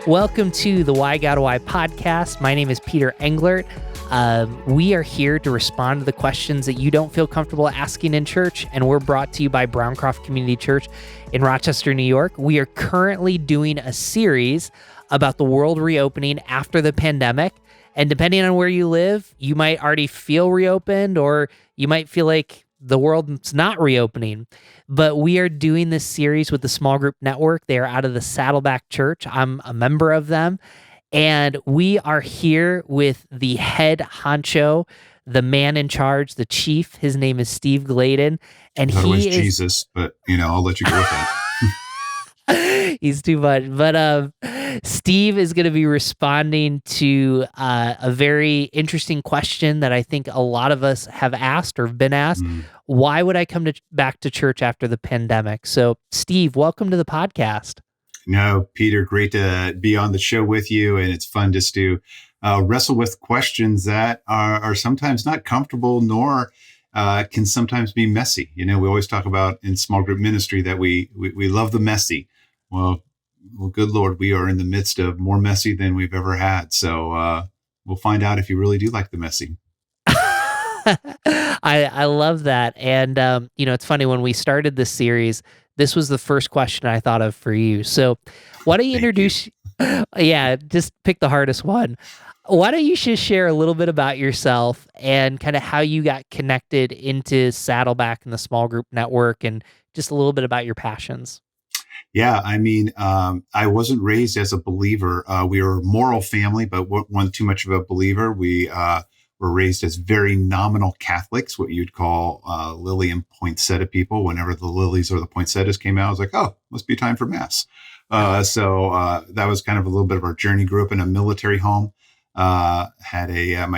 Welcome to the Why Gotta Why podcast. My name is Peter Englert. We are here to respond to the questions that you don't feel comfortable asking in church, and we're brought to you by Browncroft Community Church in Rochester, New York. We are currently doing a series about the world reopening after the pandemic, and depending on where you live, you might already feel reopened, or you might feel like the world's not reopening. But we are doing this series with the Small Group Network. They are out of the Saddleback Church. I'm a member of them. And we are here with the head honcho, the man in charge, the chief. His name is Steve Gladen. And I thought it was Jesus, but I'll let you go with that. He's too much. But Steve is going to be responding to a very interesting question that I think a lot of us have asked or have been asked. Why would I come back to church after the pandemic? So, Steve, welcome to the podcast. No, Peter, great to be on the show with you. And it's fun just to wrestle with questions that are sometimes not comfortable, nor can sometimes be messy. We always talk about in small group ministry that we love the messy. Well, good Lord, we are in the midst of more messy than we've ever had. So we'll find out if you really do like the messy. I love that. And, it's funny, when we started this series, this was the first question I thought of for you. So why don't you introduce, just pick the hardest one. Why don't you just share a little bit about yourself and kind of how you got connected into Saddleback and the Small Group Network, and just a little bit about your passions? Yeah, I wasn't raised as a believer. We were a moral family, but weren't too much of a believer. We were raised as very nominal Catholics, what you'd call lily and poinsettia people. Whenever the lilies or the poinsettias came out, I was like, oh, must be time for Mass. So that was kind of a little bit of our journey. Grew up in a military home. My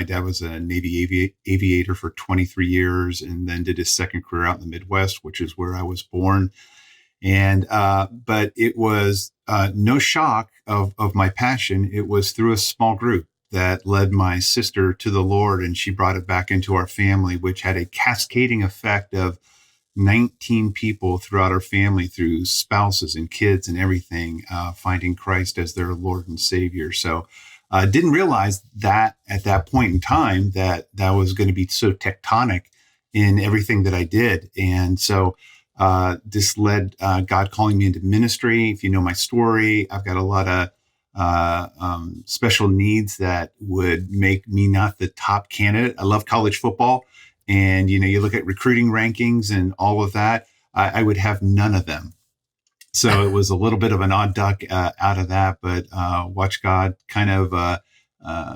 dad was a Navy aviator for 23 years, and then did his second career out in the Midwest, which is where I was born. And, but it was, no shock of my passion. It was through a small group that led my sister to the Lord, and she brought it back into our family, which had a cascading effect of 19 people throughout our family, through spouses and kids and everything, finding Christ as their Lord and Savior. So, didn't realize that at that point in time that was going to be so tectonic in everything that I did. And so, this led God calling me into ministry. If you know my story, I've got a lot of special needs that would make me not the top candidate. I love college football, and you look at recruiting rankings and all of that. I would have none of them. So it was a little bit of an odd duck out of that, but watch God kind of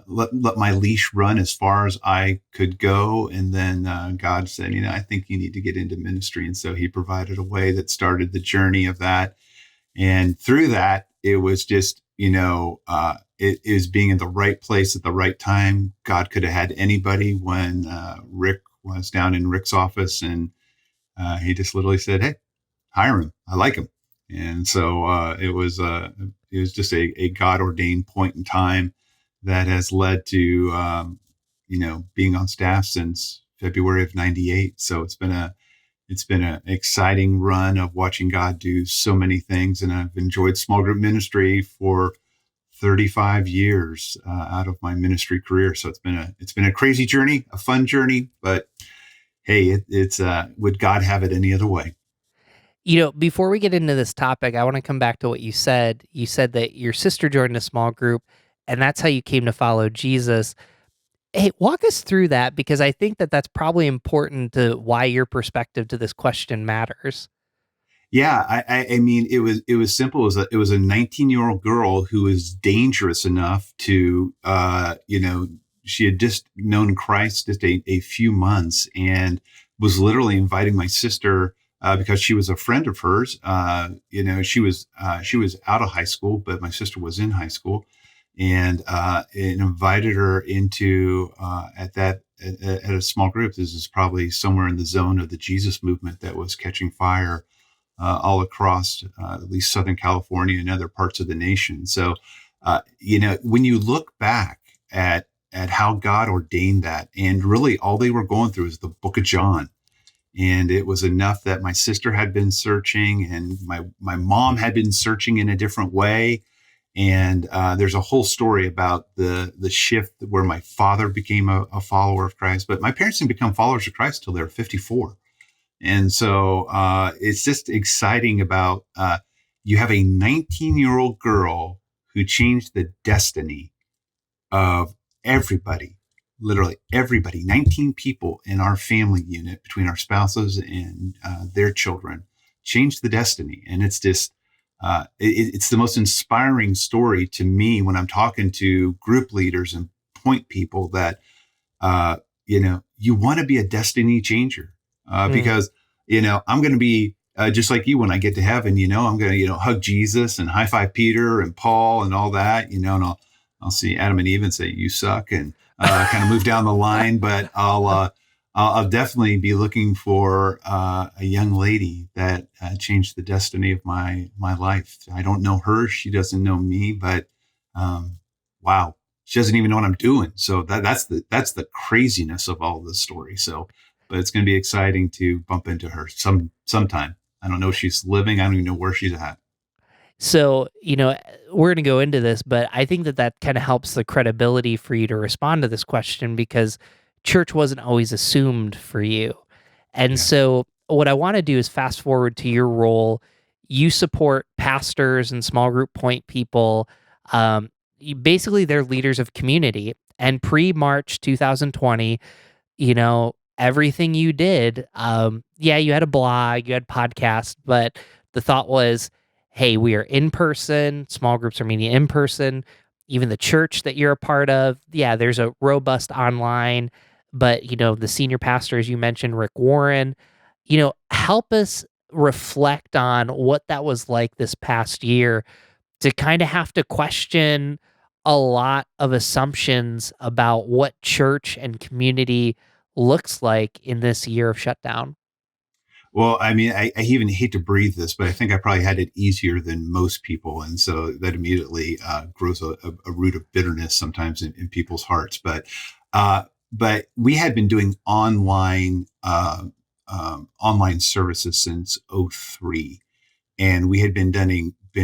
let my leash run as far as I could go. And then God said, I think you need to get into ministry. And so he provided a way that started the journey of that. And through that, it was just, it is being in the right place at the right time. God could have had anybody. When Rick was down in Rick's office, and he just literally said, hey, hire him. I like him. And so it was just a God ordained point in time that has led to, being on staff since February of '98. So it's been an exciting run of watching God do so many things. And I've enjoyed small group ministry for 35 years out of my ministry career. So it's been a crazy journey, a fun journey, but hey, it's would God have it any other way? Before we get into this topic, I want to come back to what you said. You said that your sister joined a small group, and that's how you came to follow Jesus. Hey, walk us through that, because I think that that's probably important to why your perspective to this question matters. Yeah, I mean, it was simple. It was a 19-year-old girl who was dangerous enough to, she had just known Christ just a few months, and was literally inviting my sister because she was a friend of hers. She was out of high school, but my sister was in high school, and it invited her into at a small group. This is probably somewhere in the zone of the Jesus movement that was catching fire all across at least Southern California and other parts of the nation. So, when you look back at how God ordained that, and really all they were going through is the book of John. And it was enough that my sister had been searching, and my mom had been searching in a different way. And there's a whole story about the shift where my father became a follower of Christ, but my parents didn't become followers of Christ till they were 54. And so it's just exciting about you have a 19-year-old girl who changed the destiny of everybody, literally everybody, 19 people in our family unit between our spouses and their children changed the destiny. And it's just, it's the most inspiring story to me when I'm talking to group leaders and point people that, you want to be a destiny changer because, I'm going to be just like you when I get to heaven, I'm going to, hug Jesus and high five Peter and Paul and all that, and I'll see Adam and Eve and say, you suck, and kind of move down the line. But I'll definitely be looking for a young lady that changed the destiny of my life. I don't know her. She doesn't know me, but wow, she doesn't even know what I'm doing. So that's the craziness of all this story. So, but it's going to be exciting to bump into her sometime. I don't know if she's living. I don't even know where she's at. So, we're going to go into this, but I think that kind of helps the credibility for you to respond to this question because church wasn't always assumed for you. And Yeah. so, what I want to do is fast forward to your role. You support pastors and small group point people. Basically, they're leaders of community. And pre March 2020, everything you did, you had a blog, you had podcast, but the thought was, hey, we are in person, small groups are meeting in person, even the church that you're a part of. Yeah, there's a robust online, but the senior pastor, as you mentioned, Rick Warren, help us reflect on what that was like this past year to kind of have to question a lot of assumptions about what church and community looks like in this year of shutdown. Well, I mean, I even hate to breathe this, but I think I probably had it easier than most people. And so that immediately grows a root of bitterness sometimes in people's hearts. But we had been doing online services since '03, and we had been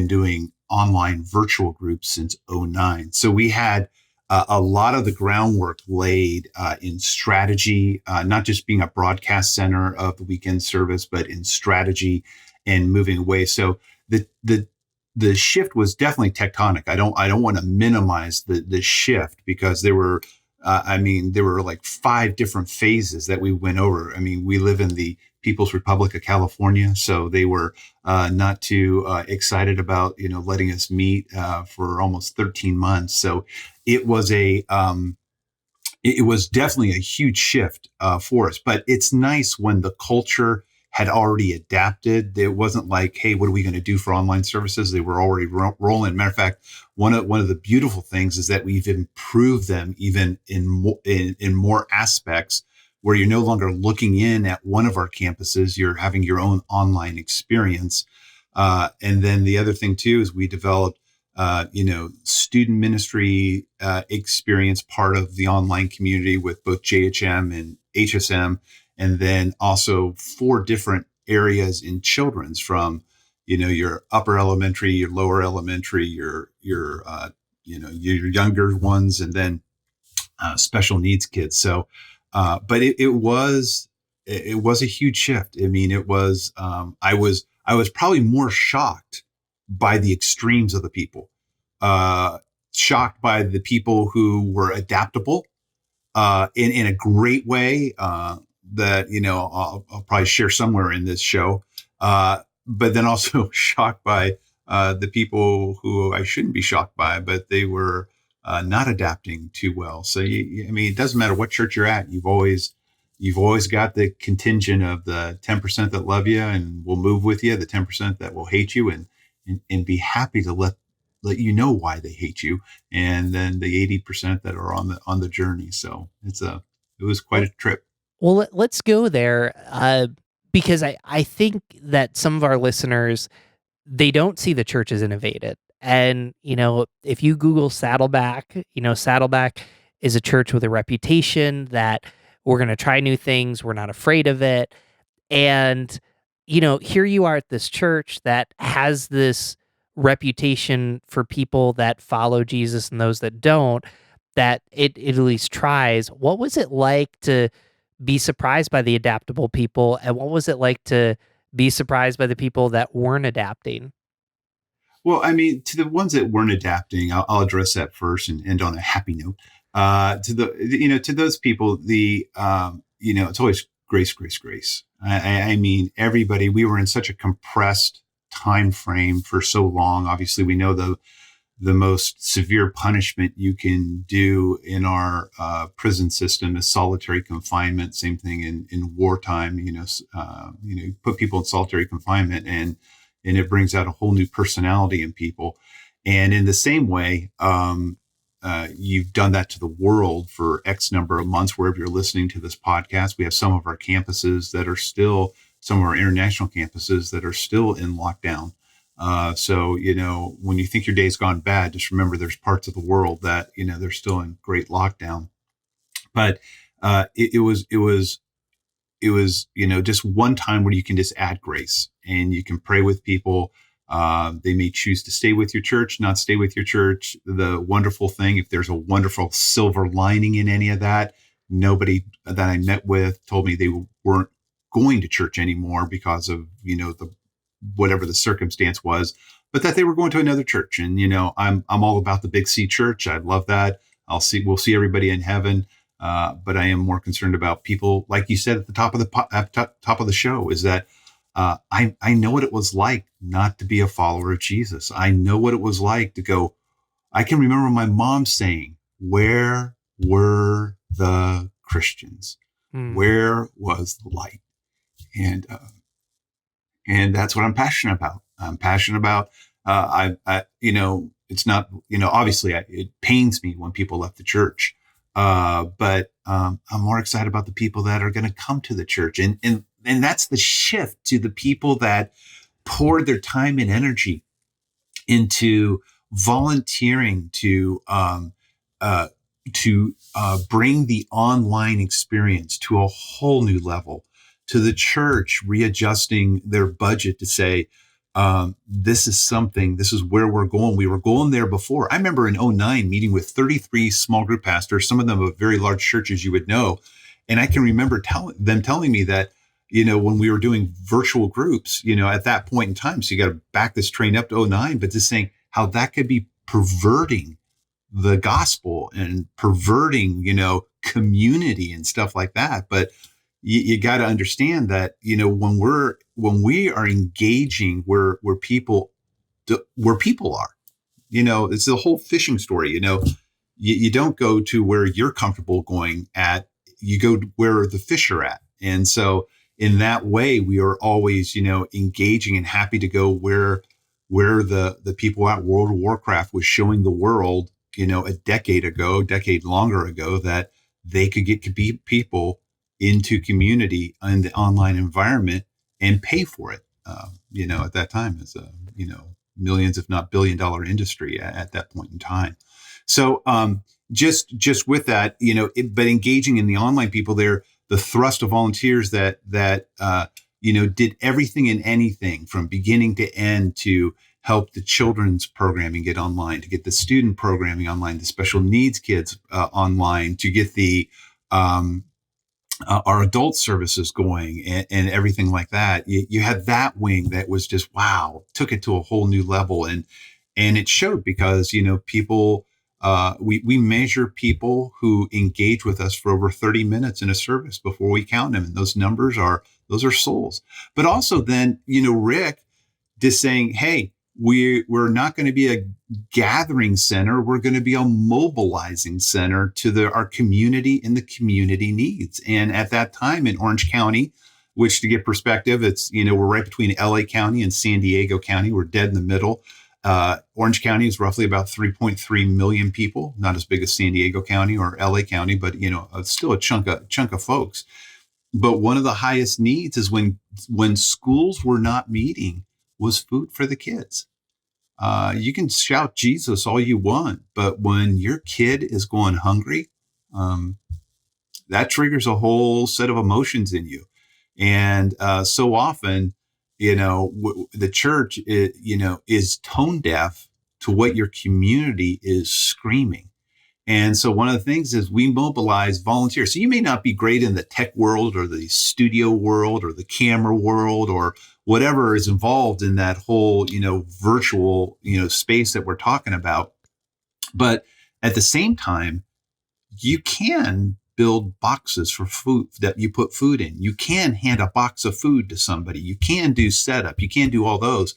doing online virtual groups since '09. So we had a lot of the groundwork laid in strategy, not just being a broadcast center of the weekend service, but in strategy and moving away. So the shift was definitely tectonic. I don't want to minimize the shift because there were like 5 different phases that we went over. I mean, we live in the People's Republic of California, so they were not too excited about letting us meet for almost 13 months. So it was it was definitely a huge shift for us. But it's nice when the culture had already adapted. It wasn't like, hey, what are we going to do for online services? They were already rolling. Matter of fact, one of the beautiful things is that we've improved them even in more aspects, where you're no longer looking in at one of our campuses. You're having your own online experience. And then the other thing too is we developed student ministry experience, part of the online community with both JHM and HSM, and then also 4 different areas in children's, from your upper elementary, your lower elementary, your younger ones, and then special needs kids. So, but it was a huge shift. I mean, it was I was probably more shocked by the extremes of the people, shocked by the people who were adaptable in a great way, that I'll probably share somewhere in this show, but then also shocked by the people who I shouldn't be shocked by, but they were not adapting too well. So I mean, it doesn't matter what church you're at. You've always got the contingent of the 10% that love you and will move with you, the 10% that will hate you and be happy to let you know why they hate you, and then the 80% that are on the journey. So it was quite a trip. Well, let's go there because I think that some of our listeners, they don't see the church as innovated. And, if you Google Saddleback, Saddleback is a church with a reputation that we're going to try new things. We're not afraid of it. And, here you are at this church that has this reputation for people that follow Jesus and those that don't, that it at least tries. What was it like to be surprised by the adaptable people, and what was it like to be surprised by the people that weren't adapting? Well, I mean, to the ones that weren't adapting, I'll address that first and end on a happy note. To the, to those people, it's always grace, grace, grace. I mean, everybody. We were in such a compressed time frame for so long. Obviously, we know the most severe punishment you can do in our prison system is solitary confinement. Same thing in wartime. Put people in solitary confinement, and it brings out a whole new personality in people. And in the same way, you've done that to the world for X number of months, wherever you're listening to this podcast. We have some of our campuses that are still, some of our international campuses that are still in lockdown. So, when you think your day's gone bad, just remember there's parts of the world that, they're still in great lockdown. But it was, just one time where you can just add grace and you can pray with people. They may choose to stay with your church, not stay with your church. The wonderful thing, if there's a wonderful silver lining in any of that, nobody that I met with told me they weren't going to church anymore because of, whatever the circumstance was, but that they were going to another church. And, I'm all about the Big C church. I love that. We'll see everybody in heaven. But I am more concerned about people, like you said at the top of the show, is that I know what it was like not to be a follower of Jesus. I know what it was like to go. I can remember my mom saying, "Where were the Christians? Where was the light?" And that's what I'm passionate about. I'm passionate about. It's not. Obviously, it pains me when people left the church. But I'm more excited about the people that are going to come to the church. And that's the shift to the people that poured their time and energy into volunteering to bring the online experience to a whole new level, to the church readjusting their budget to say, this is where we're going. We were going there before. I remember in 2009 meeting with 33 small group pastors, some of them of very large churches you would know. And I can remember them telling me that, when we were doing virtual groups, at that point in time, so you got to back this train up to 2009, but just saying how that could be perverting the gospel and perverting, community and stuff like that. But you got to understand that, when we are engaging where people are, it's the whole fishing story. You don't go to where you're comfortable going at, you go to where the fish are at. And so in that way, we are always, engaging and happy to go where the people at World of Warcraft was showing the world, a decade longer ago, that they could get people into community in the online environment and pay for it. At that time, as a, millions, if not $billion industry at that point in time. So just with that, but engaging in the online people there, the thrust of volunteers that did everything and anything from beginning to end to help the children's programming get online, to get the student programming online, the special needs kids online, to get the our adult services going and everything like that. You had that wing that was just, wow, took it to a whole new level. And it showed because, people, we measure people who engage with us for over 30 minutes in a service before we count them. And those numbers those are souls. But also then, Rick just saying, hey, we're not going to be a gathering center. We're going to be a mobilizing center to our community and the community needs. And at that time in Orange County, which, to give perspective, it's, we're right between LA County and San Diego County. We're dead in the middle. Orange County is roughly about 3.3 million people, not as big as San Diego County or LA County, but, still a chunk of folks. But one of the highest needs is when schools were not meeting, was food for the kids. You can shout Jesus all you want, but when your kid is going hungry, that triggers a whole set of emotions in you. And so often, the church, is tone deaf to what your community is screaming. And so one of the things is we mobilize volunteers. So you may not be great in the tech world or the studio world or the camera world or whatever is involved in that whole, virtual, space that we're talking about. But at the same time, you can build boxes for food that you put food in. You can hand a box of food to somebody. You can do setup. You can do all those.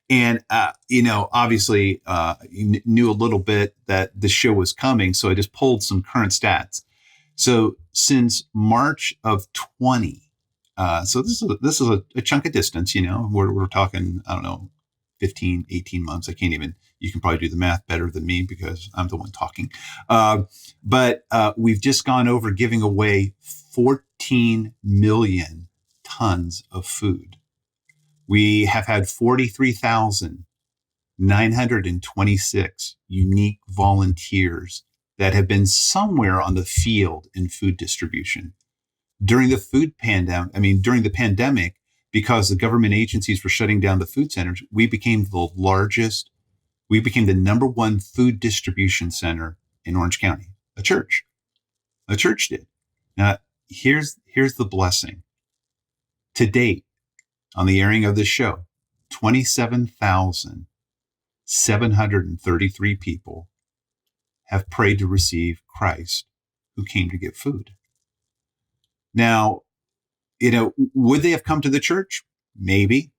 And, obviously, you knew a little bit that the show was coming. So I just pulled some current stats. So since March of 20, so this is a chunk of distance, we're talking, I don't know, 15, 18 months. You can probably do the math better than me because I'm the one talking. But we've just gone over giving away 14 million tons of food. We have had 43,926 unique volunteers that have been somewhere on the field in food distribution. During the pandemic, because the government agencies were shutting down the food centers, we became the number one food distribution center in Orange County. A church did. Now, here's the blessing. To date, on the airing of this show, 27,733 people have prayed to receive Christ who came to get food. Now, would they have come to the church? Maybe.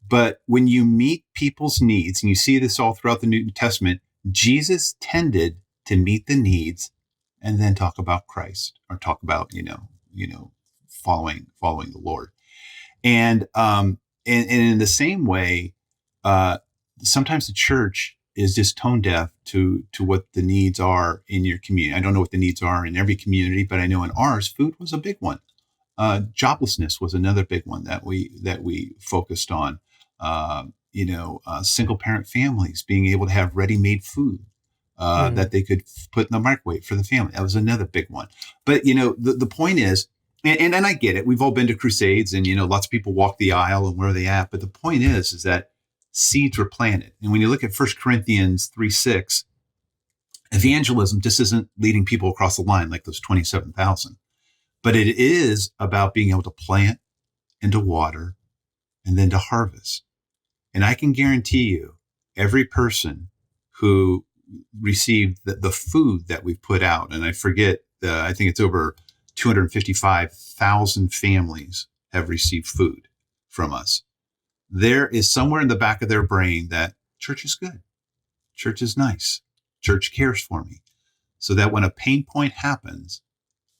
But when you meet people's needs, and you see this all throughout the New Testament, Jesus tended to meet the needs and then talk about Christ or talk about, following the Lord. And in the same way, sometimes the church is just tone deaf to what the needs are in your community. I don't know what the needs are in every community, but I know in ours, food was a big one. Joblessness was another big one that we focused on. Single parent families being able to have ready-made food that they could put in the microwave for the family. That was another big one. But the point is, and I get it. We've all been to crusades, and lots of people walk the aisle, and where are they at? But the point is that seeds were planted. And when you look at 1 Corinthians 3:6, evangelism just isn't leading people across the line like those 27,000. But it is about being able to plant and to water and then to harvest. And I can guarantee you, every person who received the food that we've put out, and I think it's over 255,000 families have received food from us. There is somewhere in the back of their brain that church is good. Church is nice. Church cares for me. So that when a pain point happens,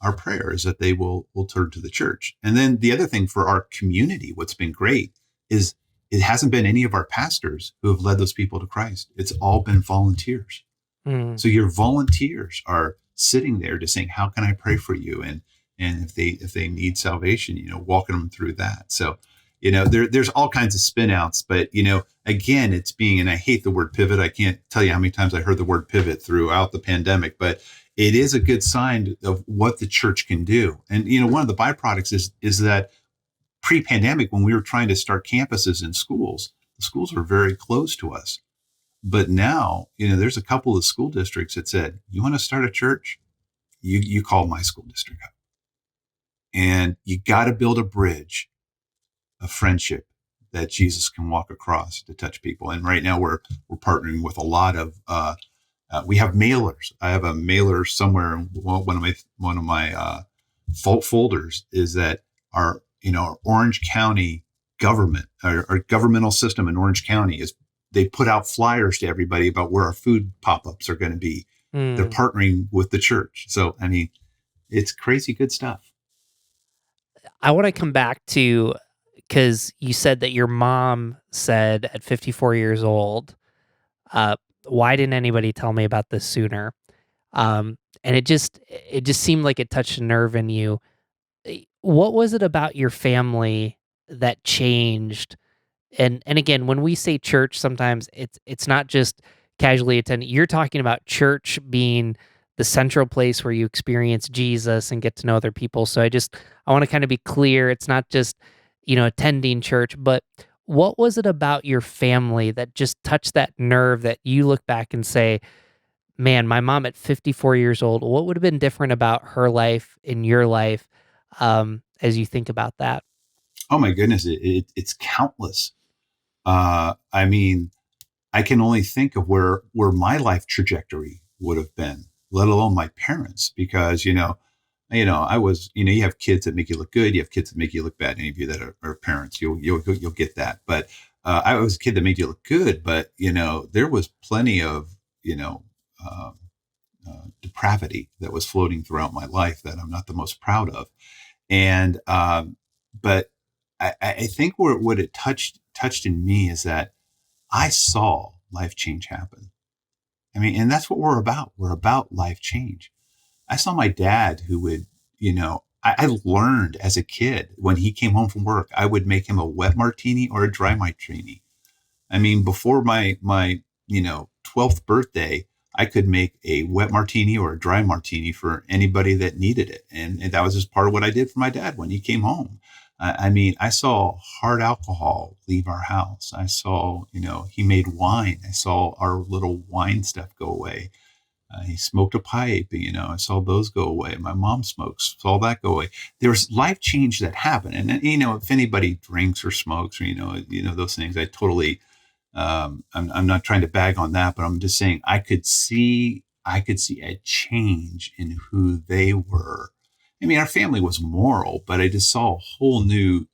our prayer is that they will turn to the church. And then the other thing for our community, what's been great is it hasn't been any of our pastors who have led those people to Christ. It's all been volunteers. So your volunteers are sitting there just saying, how can I pray for you? And if they need salvation, walking them through that. So, there's all kinds of spin outs, but, again, it's and I hate the word pivot. I can't tell you how many times I heard the word pivot throughout the pandemic, but it is a good sign of what the church can do. And, one of the byproducts is that pre-pandemic, when we were trying to start campuses in schools, the schools were very close to us. But now, there's a couple of school districts that said, you want to start a church? You call my school district up. And you got to build a bridge of friendship that Jesus can walk across to touch people. And right now we're partnering with a lot of, we have mailers. I have a mailer somewhere. One of my folders is that our Orange County government, our governmental system in Orange County they put out flyers to everybody about where our food pop-ups are going to be. They're partnering with the church. So, it's crazy good stuff. I want to come back to, because you said that your mom said at 54 years old, why didn't anybody tell me about this sooner? And it just seemed like it touched a nerve in you. What was it about your family that changed? And again, when we say church, sometimes it's not just casually attending. You're talking about church being the central place where you experience Jesus and get to know other people. So I want to kind of be clear. It's not just attending church, but what was it about your family that just touched that nerve that you look back and say, man, my mom at 54 years old, what would have been different about her life in your life, as you think about that? Oh my goodness, it's countless. I mean, I can only think of where my life trajectory would have been, let alone my parents, because I was, you have kids that make you look good, you have kids that make you look bad. Any of you that are parents, you'll get that. But I was a kid that made you look good, but there was plenty of um, depravity that was floating throughout my life that I'm not the most proud of. And but I think what it touched in me is that I saw life change happen. I mean, and that's what we're about. We're about life change. I saw my dad who would, I learned as a kid when he came home from work, I would make him a wet martini or a dry martini. I mean, before my 12th birthday, I could make a wet martini or a dry martini for anybody that needed it. And that was just part of what I did for my dad when he came home. I mean, I saw hard alcohol leave our house. I saw, he made wine. I saw our little wine stuff go away. He smoked a pipe, I saw those go away. My mom smokes, saw that go away. There's life change that happened. And, if anybody drinks or smokes or, those things, I totally, I'm not trying to bag on that, but I'm just saying I could see a change in who they were. I mean, our family was moral, but I just saw a whole new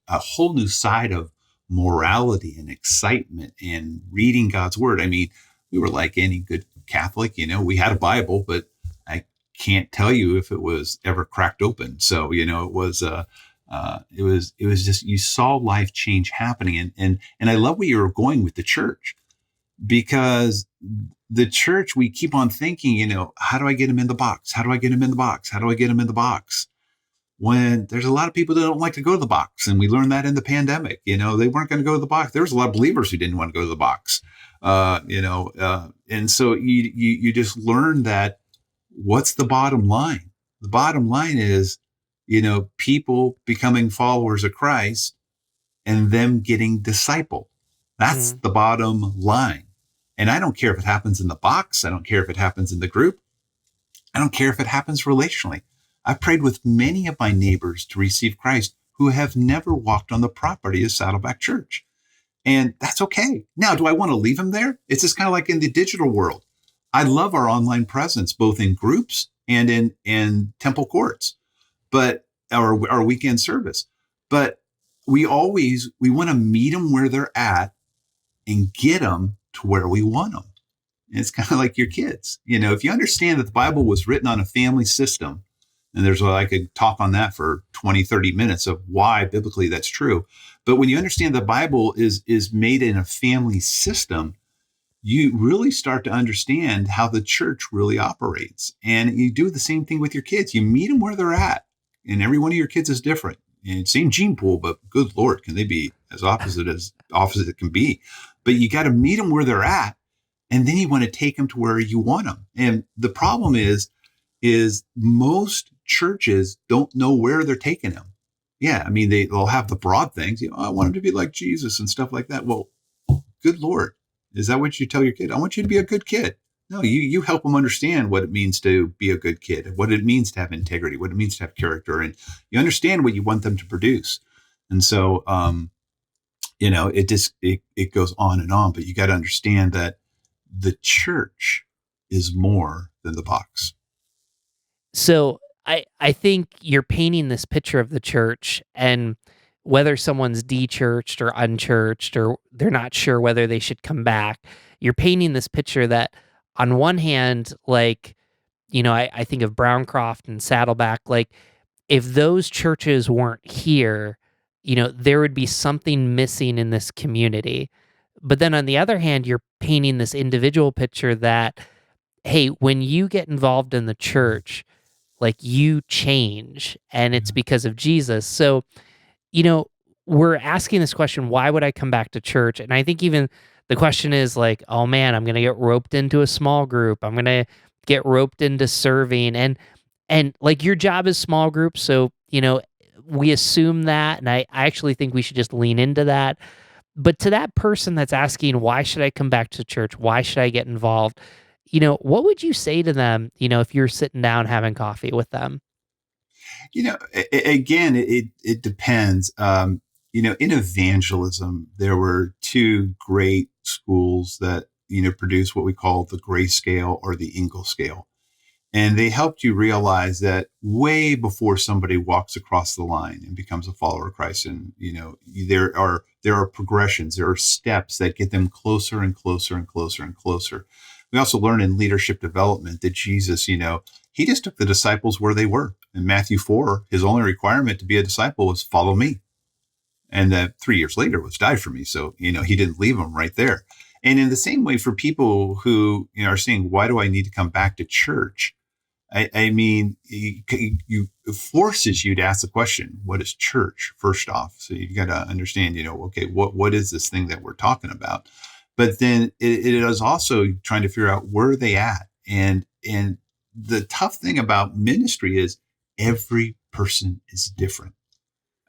side of morality and excitement and reading God's word. I mean, we were like any good Catholic, we had a Bible, but I can't tell you if it was ever cracked open. So, it was just, you saw life change happening. And I love where you were going with the church, because the church, we keep on thinking, how do I get them in the box? How do I get them in the box? How do I get them in the box? When there's a lot of people that don't like to go to the box. And we learned that in the pandemic, they weren't going to go to the box. There was a lot of believers who didn't want to go to the box, and so you just learn that what's the bottom line? The bottom line is, people becoming followers of Christ and them getting discipled. That's Mm. the bottom line. And I don't care if it happens in the box. I don't care if it happens in the group. I don't care if it happens relationally. I've prayed with many of my neighbors to receive Christ who have never walked on the property of Saddleback Church. And that's okay. Now, do I want to leave them there? It's just kind of like in the digital world. I love our online presence, both in groups and in temple courts, but our weekend service. But we want to meet them where they're at and get them to where we want them. And it's kind of like your kids. If you understand that the Bible was written on a family system, and I could talk on that for 20, 30 minutes of why biblically that's true. But when you understand the Bible is made in a family system, you really start to understand how the church really operates. And you do the same thing with your kids. You meet them where they're at. And every one of your kids is different. And same gene pool, but good Lord, can they be as opposite it can be? But you got to meet them where they're at. And then you want to take them to where you want them. And the problem is most churches don't know where they're taking them. Yeah, I mean, they'll have the broad things. I want them to be like Jesus and stuff like that. Well, good Lord, is that what you tell your kid? I want you to be a good kid. No, you help them understand what it means to be a good kid, what it means to have integrity, what it means to have character, and you understand what you want them to produce. And so, it goes on and on. But you got to understand that the church is more than the box. So I think you're painting this picture of the church, and whether someone's de-churched or unchurched or they're not sure whether they should come back, you're painting this picture that on one hand, like, I think of Browncroft and Saddleback, like if those churches weren't here, there would be something missing in this community. But then on the other hand, you're painting this individual picture that, hey, when you get involved in the church, like you change and it's because of Jesus. So, you know, we're asking this question, why would I come back to church? And I think even the question is like, oh man, I'm going to get roped into a small group. I'm going to get roped into serving and like your job is small group. So, we assume that, and I actually think we should just lean into that. But to that person that's asking, why should I come back to church? Why should I get involved? What would you say to them, if you're sitting down having coffee with them? Again, it depends. In evangelism, there were two great schools that produce what we call the Gray Scale or the Ingle Scale, and they helped you realize that way before somebody walks across the line and becomes a follower of Christ, and there are progressions, there are steps that get them closer and closer and closer and closer. We also learn in leadership development that Jesus, he just took the disciples where they were. In Matthew 4, his only requirement to be a disciple was follow me. And that 3 years later was die for me. So, he didn't leave them right there. And in the same way for people who, are saying, why do I need to come back to church? I mean, it forces you to ask the question, what is church, first off? So you got to understand, okay, what is this thing that we're talking about? But then it is also trying to figure out where are they at. And the tough thing about ministry is every person is different.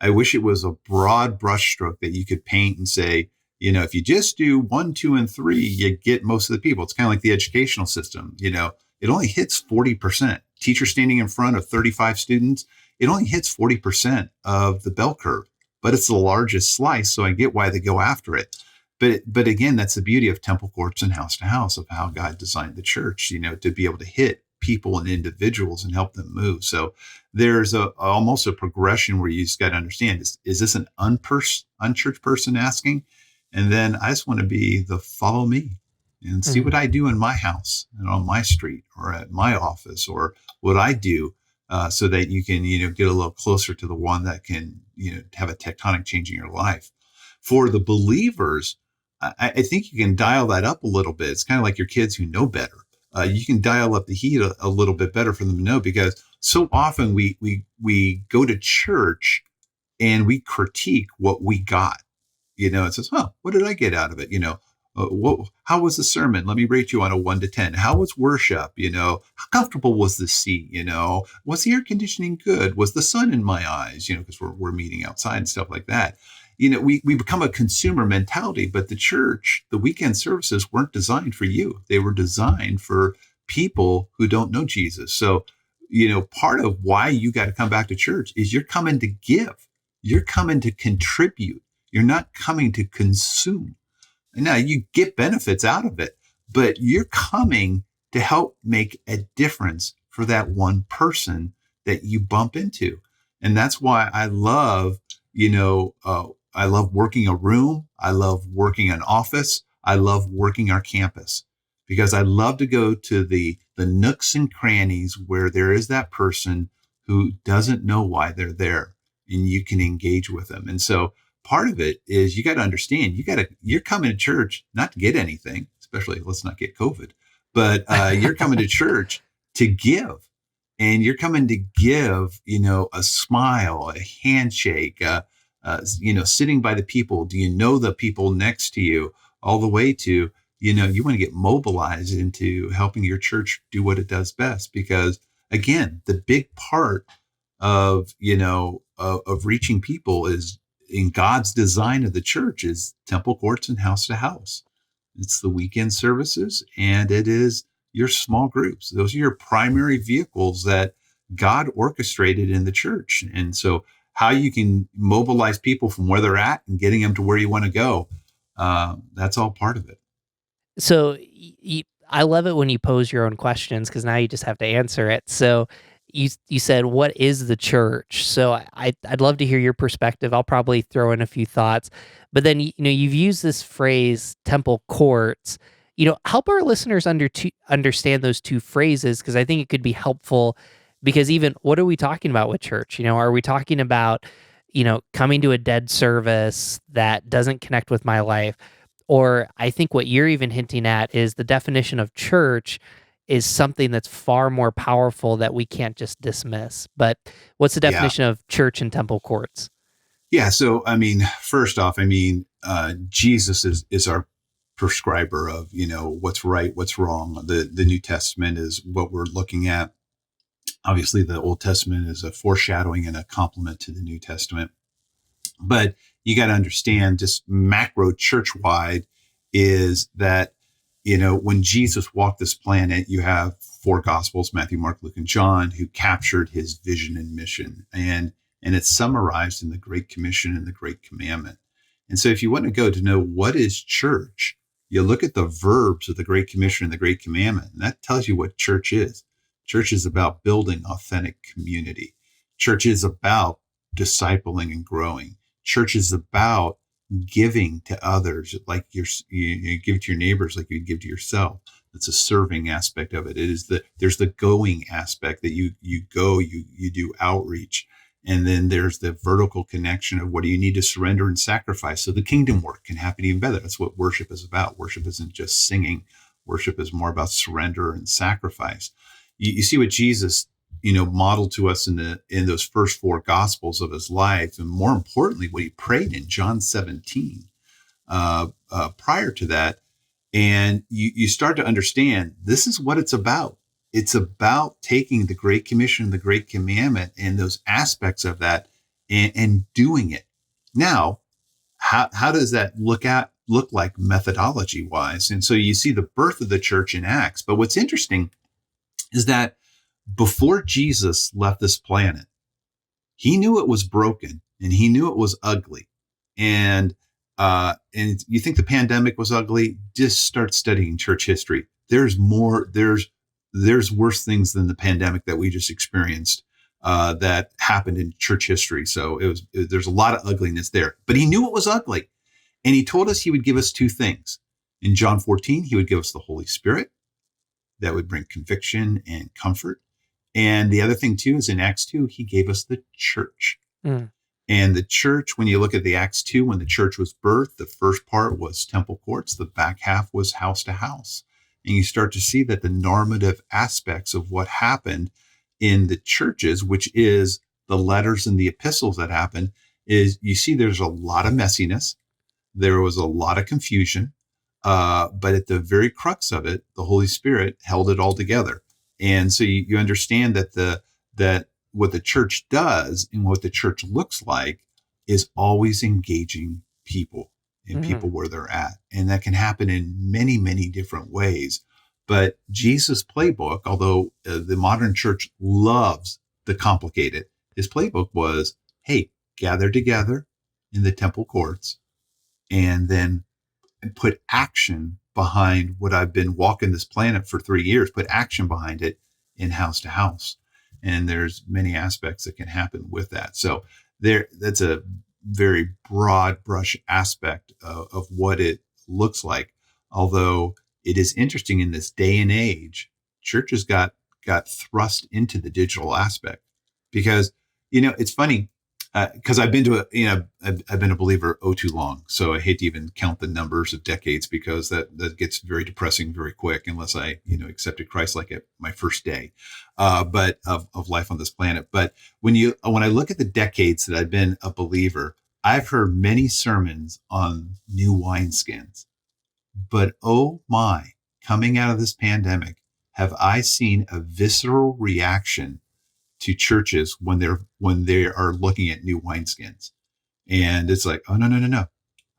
I wish it was a broad brushstroke that you could paint and say, if you just do 1, 2, and 3, you get most of the people. It's kind of like the educational system. It only hits 40%. Teacher standing in front of 35 students, it only hits 40% of the bell curve, but it's the largest slice. So I get why they go after it. But again, that's the beauty of temple courts and house to house of how God designed the church, to be able to hit people and individuals and help them move. So there's almost a progression where you just got to understand, is this an unchurched person asking? And then I just want to be the follow me and see what I do in my house and on my street or at my office or what I do so that you can, get a little closer to the one that can, have a tectonic change in your life. For the believers, I think you can dial that up a little bit. It's kind of like your kids who know better. You can dial up the heat a little bit better for them to know, because so often we go to church and we critique what we got. It says, what did I get out of it? How was the sermon? Let me rate you on a 1 to 10. How was worship? How comfortable was the seat? Was the air conditioning good? Was the sun in my eyes? Because we're meeting outside and stuff like that. We become a consumer mentality, but the church, the weekend services weren't designed for you. They were designed for people who don't know Jesus. So, part of why you got to come back to church is you're coming to give. You're coming to contribute. You're not coming to consume. Now you get benefits out of it, but you're coming to help make a difference for that one person that you bump into. And that's why I love, I love working a room. I love working an office. I love working our campus, because I love to go to the nooks and crannies where there is that person who doesn't know why they're there, and you can engage with them. And so part of it is you got to understand, you're coming to church not to get anything, especially let's not get COVID, but you're coming to church to give. And you're coming to give, a smile, a handshake, sitting by the people. Do you know the people next to you? All the way to, you want to get mobilized into helping your church do what it does best. Because again, the big part of, of reaching people is in God's design of the church is temple courts and house to house. It's the weekend services, and it is your small groups. Those are your primary vehicles that God orchestrated in the church. And so how you can mobilize people from where they're at and getting them to where you want to go, that's all part of it. So I love it when you pose your own questions, because now you just have to answer it. So you said, what is the church? So I'd love to hear your perspective. I'll probably throw in a few thoughts, but then, you've used this phrase, temple courts. Help our listeners understand those two phrases, because I think it could be helpful. Because even what are we talking about with church? Are we talking about, coming to a dead service that doesn't connect with my life? Or I think what you're even hinting at is the definition of church is something that's far more powerful that we can't just dismiss. But what's the definition of church and temple courts? Yeah. So, first off, Jesus is our prescriber of, what's right, what's wrong. The New Testament is what we're looking at. Obviously, the Old Testament is a foreshadowing and a complement to the New Testament. But you got to understand, just macro church wide, is that, when Jesus walked this planet, you have four gospels, Matthew, Mark, Luke, and John, who captured his vision and mission. And it's summarized in the Great Commission and the Great Commandment. And so if you want to go to know what is church, you look at the verbs of the Great Commission and the Great Commandment, and that tells you what church is. Church is about building authentic community. Church is about discipling and growing. Church is about giving to others, like you give to your neighbors like you give to yourself. It's a serving aspect of it. There's the going aspect that you go, you do outreach. And then there's the vertical connection of what do you need to surrender and sacrifice so the kingdom work can happen even better. That's what worship is about. Worship isn't just singing. Worship is more about surrender and sacrifice. You see what Jesus, modeled to us in those first four gospels of his life, and more importantly, what he prayed in John 17 prior to that. And you start to understand this is what it's about. It's about taking the Great Commission and the Great Commandment and those aspects of that and doing it. Now, how does that look like methodology wise? And so you see the birth of the church in Acts. But what's interesting is that before Jesus left this planet, he knew it was broken and he knew it was ugly. And you think the pandemic was ugly? Just start studying church history. There's worse things than the pandemic that we just experienced that happened in church history. So there's a lot of ugliness there. But he knew it was ugly, and he told us he would give us two things. In John 14, he would give us the Holy Spirit that would bring conviction and comfort. And the other thing too is in Acts 2, he gave us the church. Mm. And the church, when you look at the Acts 2, when the church was birthed, the first part was temple courts. The back half was house to house. And you start to see that the normative aspects of what happened in the churches, which is the letters and the epistles that happened, is you see there's a lot of messiness. There was a lot of confusion. But at the very crux of it, the Holy Spirit held it all together. And so you understand that what the church does and what the church looks like is always engaging people and people where they're at. And that can happen in many, many different ways. But Jesus' playbook, although the modern church loves the complicated, his playbook was, hey, gather together in the temple courts and then put action behind what I've been walking this planet for 3 years, put action behind it in house to house. And there's many aspects that can happen with that. So that's a very broad brush aspect of what it looks like. Although it is interesting in this day and age, churches got thrust into the digital aspect because, it's funny. Because I've been I've been a believer too long, so I hate to even count the numbers of decades because that gets very depressing very quick unless I accepted Christ like at my first day, but of life on this planet. But when I look at the decades that I've been a believer, I've heard many sermons on new wineskins, but oh my, coming out of this pandemic, have I seen a visceral reaction to churches when they are looking at new wineskins. And it's like, oh, no.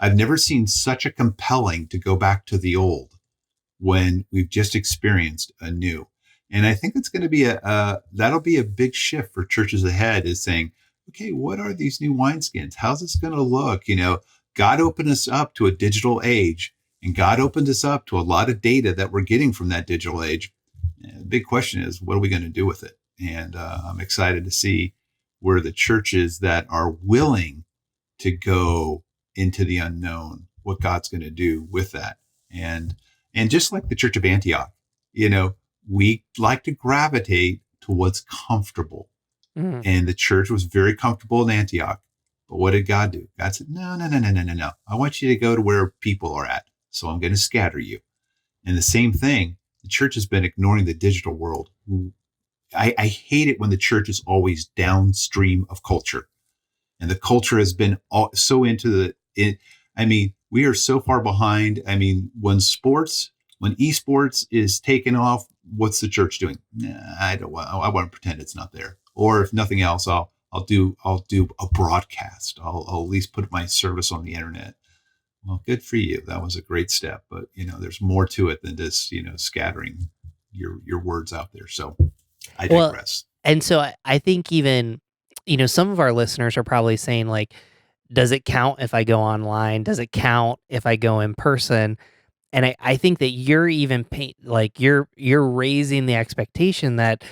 I've never seen such a compelling to go back to the old when we've just experienced a new. And I think it's going to be that'll be a big shift for churches ahead, is saying, okay, what are these new wineskins? How's this going to look? God opened us up to a digital age, and God opened us up to a lot of data that we're getting from that digital age. And the big question is, what are we going to do with it? And I'm excited to see where the churches that are willing to go into the unknown, what God's going to do with that. And just like the Church of Antioch, we like to gravitate to what's comfortable. Mm. And the church was very comfortable in Antioch. But what did God do? God said, no. I want you to go to where people are at. So I'm going to scatter you. And the same thing, the church has been ignoring the digital world. I hate it when the church is always downstream of culture, and the culture has been so into we are so far behind. When sports When esports is taken off, what's the church doing? Nah, I want to pretend it's not there. Or if nothing else, I'll do a broadcast. I'll at least put my service on the internet. Well, good for you. That was a great step, but there's more to it than just scattering your words out there. So I Well, digress. and so I think even, some of our listeners are probably saying, like, does it count if I go online? Does it count if I go in person? And I think that you're even like you're raising the expectation that,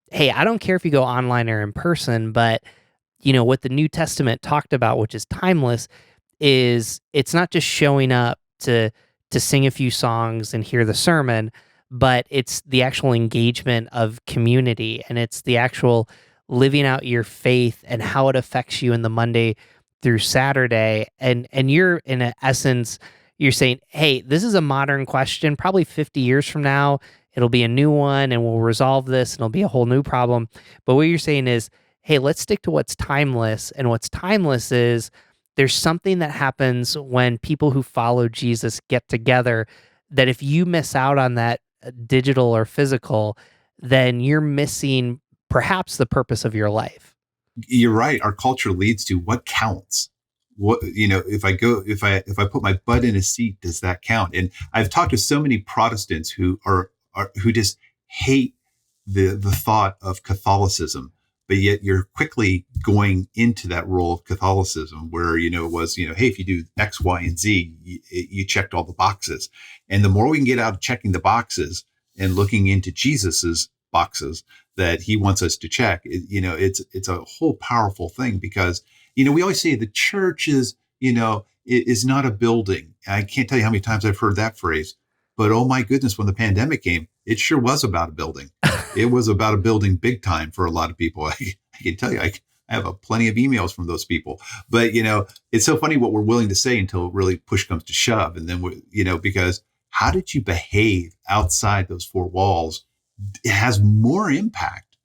hey, I don't care if you go online or in person, but what the New Testament talked about, which is timeless, is it's not just showing up to sing a few songs and hear the sermon, but it's the actual engagement of community, and it's the actual living out your faith and how it affects you in the Monday through Saturday. And you're in essence, you're saying, hey, this is a modern question. Probably 50 years from now, it'll be a new one and we'll resolve this and it'll be a whole new problem. But what you're saying is, hey, let's stick to what's timeless. And what's timeless is there's something that happens when people who follow Jesus get together that if you miss out on that digital or physical, then you're missing perhaps the purpose of your life. You're right. Our culture leads to what counts. What if I put my butt in a seat, does that count? And I've talked to so many Protestants who who just hate the thought of Catholicism, but yet you're quickly going into that role of Catholicism where it was hey, if you do X, Y, and Z, you checked all the boxes. And the more we can get out of checking the boxes and looking into Jesus's boxes that he wants us to check, it's a whole powerful thing because we always say the church is not a building. I can't tell you how many times I've heard that phrase, but oh my goodness, when the pandemic came, it sure was about a building. It was about a building big time for a lot of people. I can tell you, I have plenty of emails from those people, but it's so funny what we're willing to say until really push comes to shove. And then because how did you behave outside those four walls? It has more impact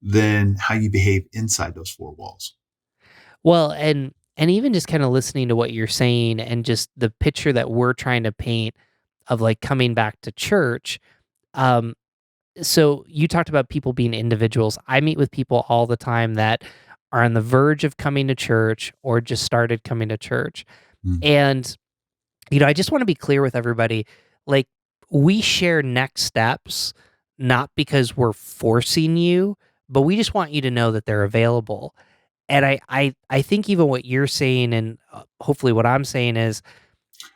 than how you behave inside those four walls. Well, and even just kind of listening to what you're saying and just the picture that we're trying to paint of like coming back to church. Um, so you talked about people being individuals. I meet with people all the time that are on the verge of coming to church or just started coming to church. Mm. And, I just want to be clear with everybody. Like, we share next steps, not because we're forcing you, but we just want you to know that they're available. And I think even what you're saying and hopefully what I'm saying is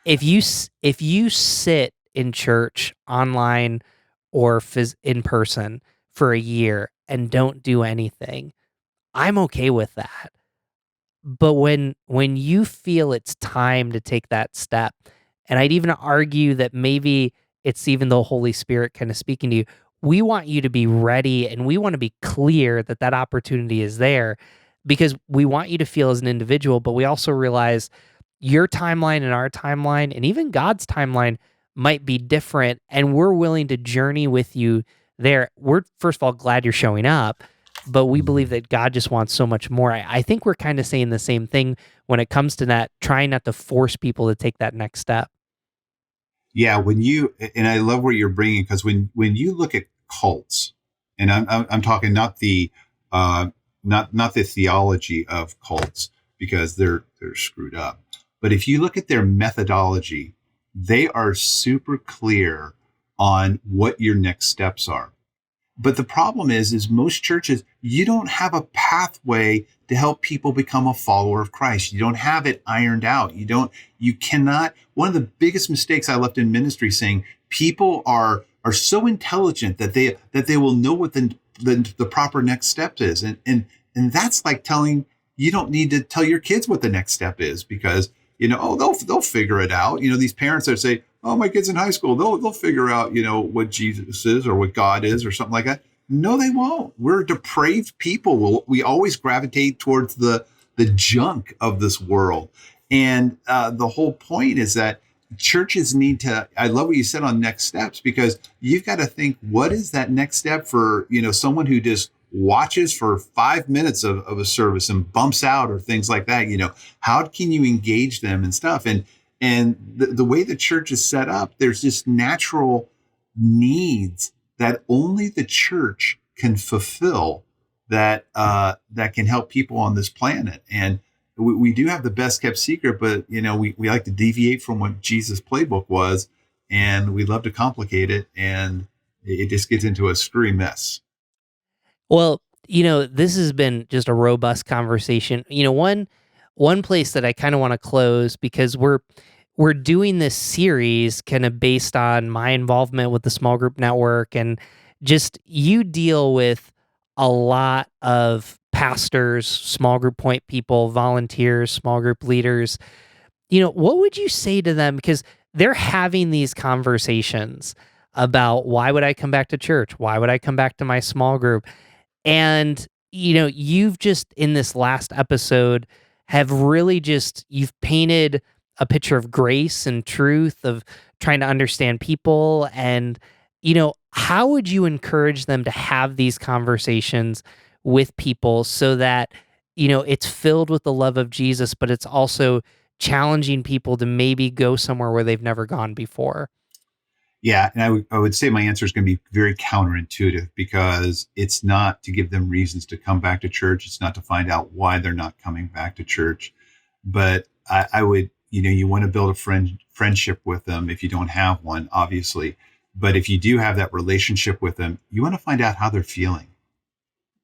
if you sit in church online or in person for a year and don't do anything, I'm okay with that. But when you feel it's time to take that step, and I'd even argue that maybe it's even the Holy Spirit kind of speaking to you, we want you to be ready and we want to be clear that that opportunity is there because we want you to feel as an individual, but we also realize your timeline and our timeline and even God's timeline might be different, and we're willing to journey with you there. We're, first of all, glad you're showing up, but we believe that God just wants so much more. I think we're kind of saying the same thing when it comes to that, trying not to force people to take that next step. Yeah, and I love where you're bringing, because when you look at cults, and I'm talking not the not the theology of cults because they're screwed up, but if you look at their methodology, they are super clear on what your next steps are. But the problem is most churches, you don't have a pathway to help people become a follower of Christ. You don't have it ironed out. You cannot. One of the biggest mistakes I left in ministry saying people are so intelligent that they will know what the proper next step is. And that's like telling, you don't need to tell your kids what the next step is because, they'll figure it out. These parents that say, oh, my kid's in high school, they'll figure out, what Jesus is or what God is or something like that. No, they won't. We're depraved people. We always gravitate towards the junk of this world. And the whole point is that churches need to, I love what you said on next steps, because you've got to think, what is that next step for, someone who just watches for 5 minutes of a service and bumps out or things like that. How can you engage them and stuff? And And the way the church is set up, there's just natural needs that only the church can fulfill, that can help people on this planet. And we do have the best kept secret, but we like to deviate from what Jesus' playbook was, and we love to complicate it, and it just gets into a screwy mess. Well, this has been just a robust conversation. One place that I kind of want to close, because we're doing this series kind of based on my involvement with the small group network, and just you deal with a lot of pastors, small group point people, volunteers, small group leaders. What would you say to them? Because they're having these conversations about, why would I come back to church? Why would I come back to my small group? And, you've just, in this last episode, have really you've painted a picture of grace and truth, of trying to understand people. And, how would you encourage them to have these conversations with people so that, it's filled with the love of Jesus, but it's also challenging people to maybe go somewhere where they've never gone before? Yeah, and I would say my answer is going to be very counterintuitive, because it's not to give them reasons to come back to church. It's not to find out why they're not coming back to church. But I would, you want to build a friendship with them if you don't have one, obviously. But if you do have that relationship with them, you want to find out how they're feeling.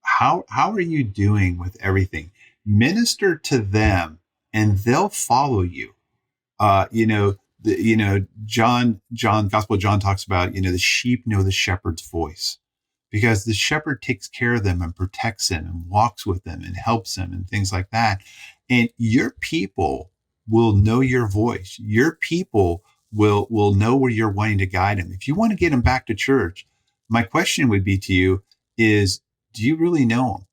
How are you doing with everything? Minister to them, and they'll follow you. uh, you know, John, Gospel of John talks about, the sheep know the shepherd's voice, because the shepherd takes care of them and protects them and walks with them and helps them and things like that. And your people will know your voice. Your people will know where you're wanting to guide them. If you want to get them back to church, my question would be to you is, do you really know them?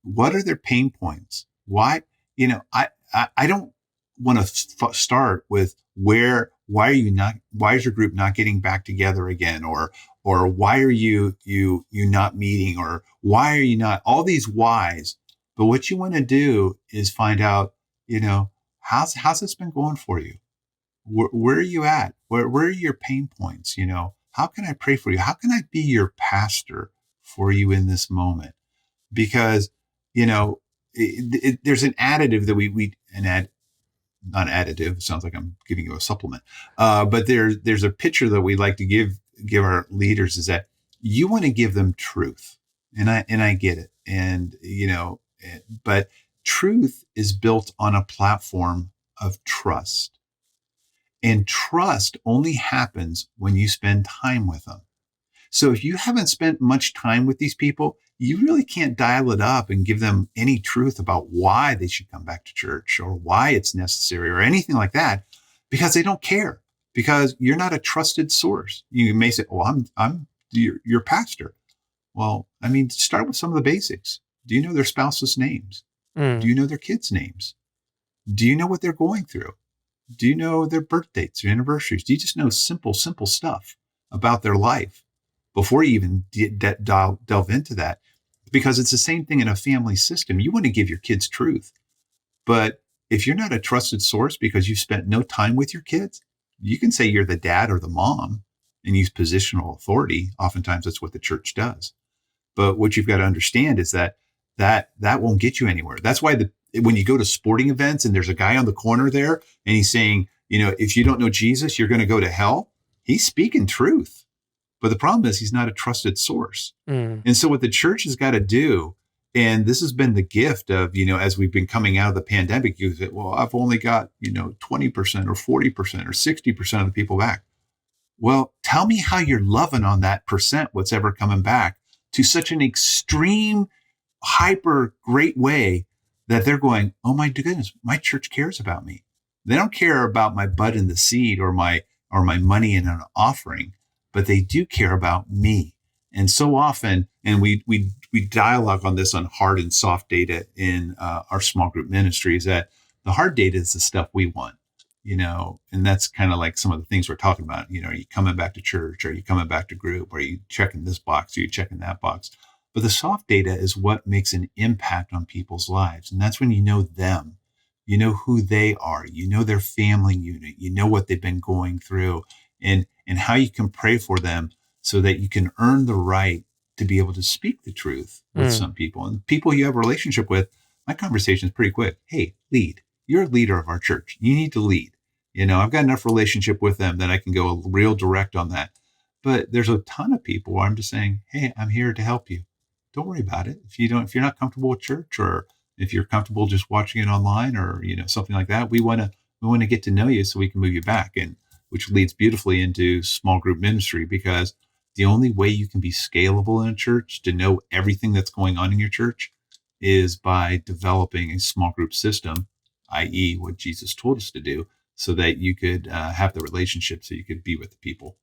What are their pain points? Why? I don't want to start with why is your group not getting back together again? Or why are you not meeting? Or why are you not, all these whys? But what you want to do is find out, how's this been going for you? Where are you at? Where are your pain points? How can I pray for you? How can I be your pastor for you in this moment? Because there's an additive that not additive. It sounds like I'm giving you a supplement. But there's a picture that we like to give our leaders, is that you want to give them truth, and I get it, and but truth is built on a platform of trust, and trust only happens when you spend time with them. So if you haven't spent much time with these people, you really can't dial it up and give them any truth about why they should come back to church or why it's necessary or anything like that, because they don't care, because you're not a trusted source. You may say, "Oh, I'm your pastor." Well, I mean, start with some of the basics. Do you know their spouses' names? Do Mm. you know their kids' names? Do you know what they're going through? Do you know their birth dates, their anniversaries? Do you just know simple stuff about their life before you even delve into that? Because it's the same thing in a family system. You want to give your kids truth. But if you're not a trusted source because you spent no time with your kids, you can say you're the dad or the mom and use positional authority. Oftentimes that's what the church does. But what you've got to understand is that won't get you anywhere. That's why when you go to sporting events and there's a guy on the corner there and he's saying, if you don't know Jesus, you're going to go to hell. He's speaking truth. But the problem is he's not a trusted source. Mm. And so what the church has got to do, and this has been the gift of, as we've been coming out of the pandemic, you say, well, I've only got, 20% or 40% or 60% of the people back. Well, tell me how you're loving on that percent, what's ever coming back, to such an extreme, hyper great way that they're going, oh my goodness, my church cares about me. They don't care about my butt in the seat or my money in an offering, but they do care about me. And so often, and we dialogue on this on hard and soft data in our small group ministries, that the hard data is the stuff we want, and that's kind of like some of the things we're talking about. Are you coming back to church? Are you coming back to group? Are you checking this box? Are you checking that box? But the soft data is what makes an impact on people's lives. And that's when you know them. You know who they are. You know their family unit. You know what they've been going through, and how you can pray for them so that you can earn the right to be able to speak the truth with Mm. some people. And people you have a relationship with, my conversation is pretty quick. Hey, lead. You're a leader of our church. You need to lead. I've got enough relationship with them that I can go real direct on that. But there's a ton of people where I'm just saying, hey, I'm here to help you. Don't worry about it. If you're not comfortable with church, or if you're comfortable just watching it online, or something like that, we want to get to know you so we can move you back. And which leads beautifully into small group ministry, because the only way you can be scalable in a church to know everything that's going on in your church is by developing a small group system, i.e., what Jesus told us to do, so that you could have the relationship, so you could be with the people.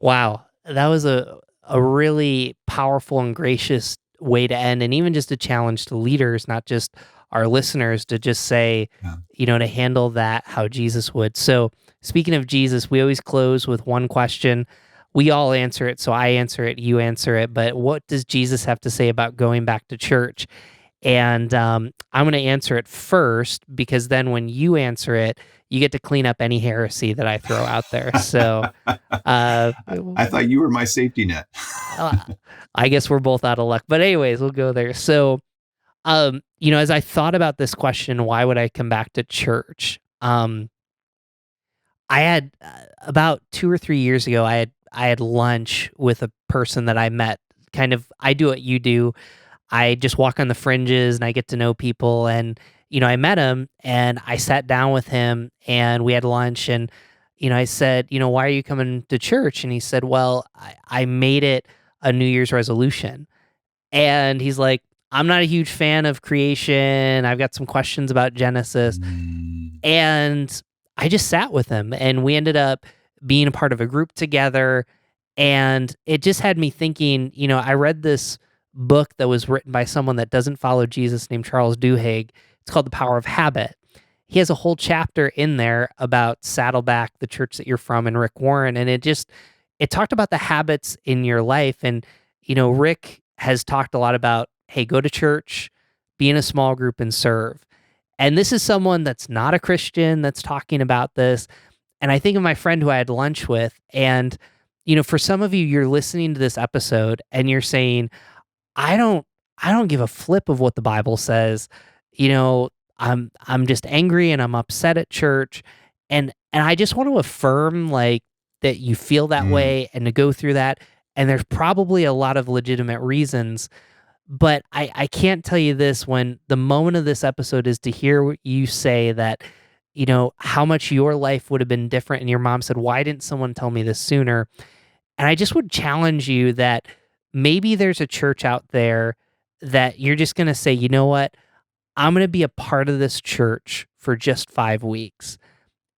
Wow, that was a really powerful and gracious way to end, and even just a challenge to leaders, not just our listeners, to just say, Yeah. to handle that how Jesus would. So, speaking of Jesus, we always close with one question. We all answer it, so I answer it, you answer it. But what does Jesus have to say about going back to church? And I'm going to answer it first, because then when you answer it, you get to clean up any heresy that I throw out there. So, uh, I thought you were my safety net. uh, I guess we're both out of luck. But anyways, we'll go there. So, as I thought about this question, why would I come back to church? I had about 2 or 3 years ago, I had lunch with a person that I met. Kind of, I do what you do. I just walk on the fringes and I get to know people. And I met him and I sat down with him and we had lunch. And I said, why are you coming to church? And he said, well, I made it a New Year's resolution. And he's like, I'm not a huge fan of creation. I've got some questions about Genesis. Mm. And I just sat with him and we ended up being a part of a group together. And it just had me thinking, I read this book that was written by someone that doesn't follow Jesus named Charles Duhigg. It's called The Power of Habit. He has a whole chapter in there about Saddleback, the church that you're from, and Rick Warren. And it talked about the habits in your life. And, Rick has talked a lot about, hey, go to church, be in a small group and serve. And this is someone that's not a Christian that's talking about this. And I think of my friend who I had lunch with. And, for some of you, you're listening to this episode and you're saying, I don't I don't give a flip of what the Bible says. You know, I'm just angry and I'm upset at church. And I just want to affirm like that you feel that Mm. way and to go through that. And there's probably a lot of legitimate reasons, but I can't tell you this, when the moment of this episode is to hear what you say that, how much your life would have been different. And your mom said, why didn't someone tell me this sooner? And I just would challenge you that maybe there's a church out there that you're just going to say, you know what? I'm going to be a part of this church for just 5 weeks.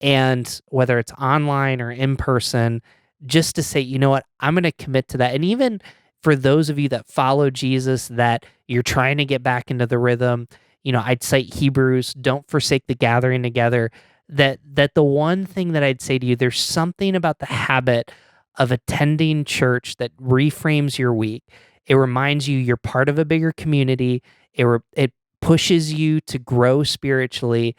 And whether it's online or in person, just to say, you know what, I'm going to commit to that. And even for those of you that follow Jesus, that you're trying to get back into the rhythm, I'd cite Hebrews, don't forsake the gathering together. That the one thing that I'd say to you, there's something about the habit of attending church that reframes your week. It reminds you you're part of a bigger community. It pushes you to grow spiritually,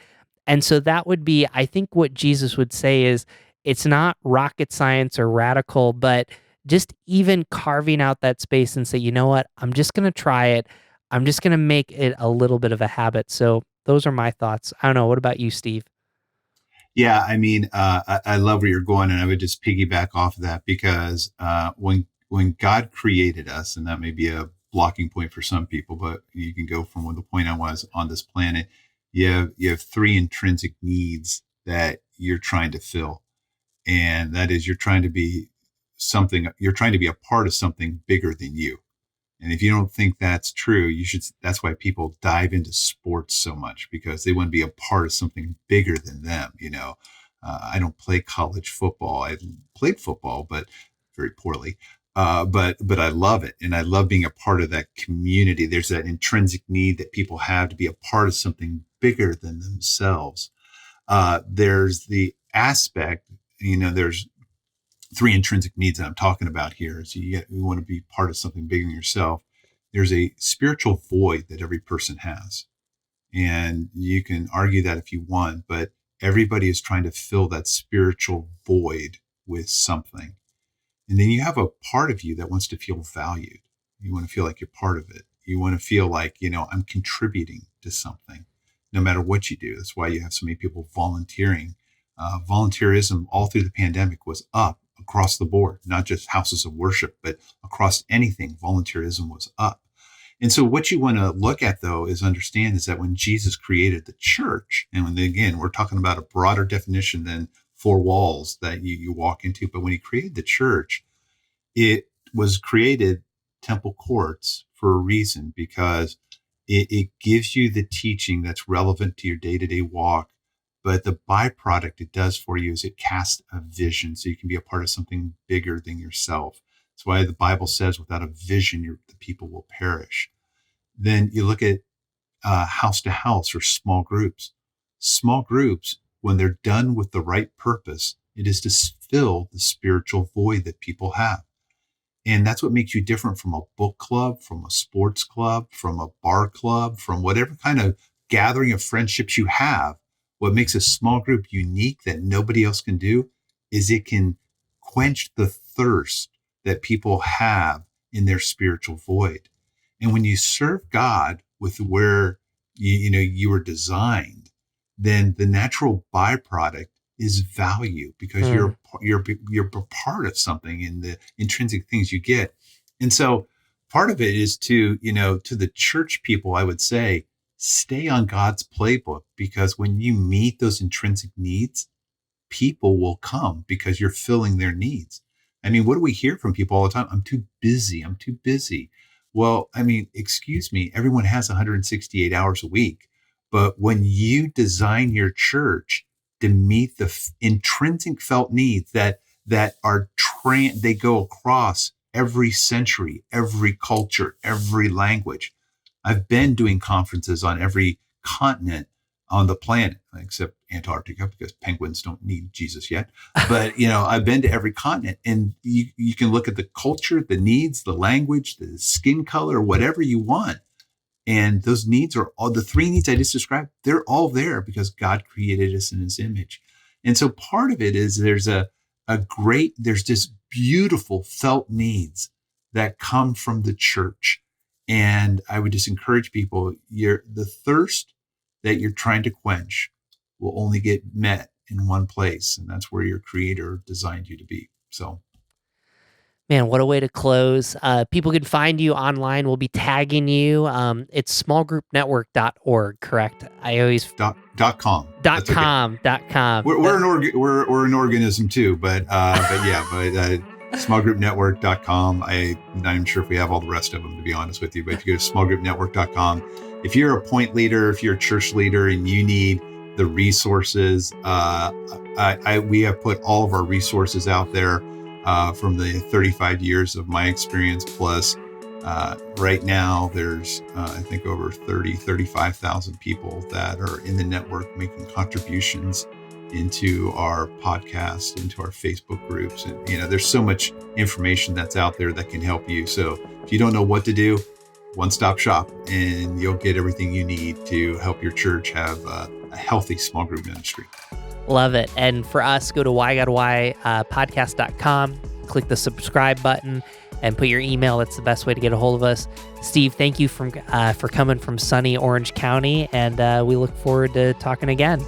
and so that would be, I think, what Jesus would say is it's not rocket science or radical, but just even carving out that space and say, you know what, I'm just going to try it. I'm just going to make it a little bit of a habit. So those are my thoughts. I don't know. What about you, Steve? Yeah, I mean, I love where you're going, and I would just piggyback off of that, because when God created us, and that may be a blocking point for some people, but you can go from when the point I was on this planet. You have three intrinsic needs that you're trying to fill, and that is you're trying to be a part of something bigger than you. And if you don't think that's true, that's why people dive into sports so much, because they want to be a part of something bigger than them. I don't play college football. I played football, but very poorly. But I love it. And I love being a part of that community. There's that intrinsic need that people have to be a part of something bigger than themselves. There's the aspect, there's three intrinsic needs that I'm talking about here. So you want to be part of something bigger than yourself. There's a spiritual void that every person has. And you can argue that if you want, but everybody is trying to fill that spiritual void with something. And then you have a part of you that wants to feel valued. You want to feel like you're part of it. You want to feel like, I'm contributing to something, no matter what you do. That's why you have so many people volunteering. Volunteerism all through the pandemic was up across the board, not just houses of worship, but across anything. Volunteerism was up. And so what you want to look at, though, is understand is that when Jesus created the church, and again, we're talking about a broader definition than four walls that you walk into, but when he created the church, it was created temple courts for a reason, because it gives you the teaching that's relevant to your day-to-day walk. But the byproduct it does for you is it casts a vision, so you can be a part of something bigger than yourself. That's why the Bible says without a vision, the people will perish. Then you look at house to house or small groups. Small groups, when they're done with the right purpose, it is to fill the spiritual void that people have. And that's what makes you different from a book club, from a sports club, from a bar club, from whatever kind of gathering of friendships you have. What makes a small group unique that nobody else can do is it can quench the thirst that people have in their spiritual void. And when you serve God with where you were designed, then the natural byproduct is value, because you're part of something in the intrinsic things you get. And so part of it is to the church people, I would say, stay on God's playbook, because when you meet those intrinsic needs, people will come because you're filling their needs. I mean, what do we hear from people all the time? I'm too busy. I'm too busy. Well, I mean, excuse me, everyone has 168 hours a week. But when you design your church to meet the intrinsic felt needs that are they go across every century, every culture, every language. I've been doing conferences on every continent on the planet, except Antarctica, because penguins don't need Jesus yet. But, I've been to every continent, and you can look at the culture, the needs, the language, the skin color, whatever you want. And those needs are all the three needs I just described. They're all there because God created us in his image. And so part of it is there's there's this beautiful felt needs that come from the church. And I would just encourage people, the thirst that you're trying to quench will only get met in one place. And that's where your creator designed you to be. So, man, what a way to close. People can find you online. We'll be tagging you. It's smallgroupnetwork.org, correct? I always .com. .com. We're an organism too, but smallgroupnetwork.com. I'm not even sure if we have all the rest of them, to be honest with you, but if you go to smallgroupnetwork.com, if you're a point leader, if you're a church leader and you need the resources, we have put all of our resources out there from the 35 years of my experience. Plus, right now there's, I think, over 35,000 people that are in the network making contributions into our podcast, into our Facebook groups. And, there's so much information that's out there that can help you. So if you don't know what to do, one-stop shop, and you'll get everything you need to help your church have a healthy small group ministry. Love it. And for us, go to whygodwhy podcast.com, click the subscribe button, and put your email. That's the best way to get a hold of us. Steve, thank you for coming from sunny Orange County, and we look forward to talking again.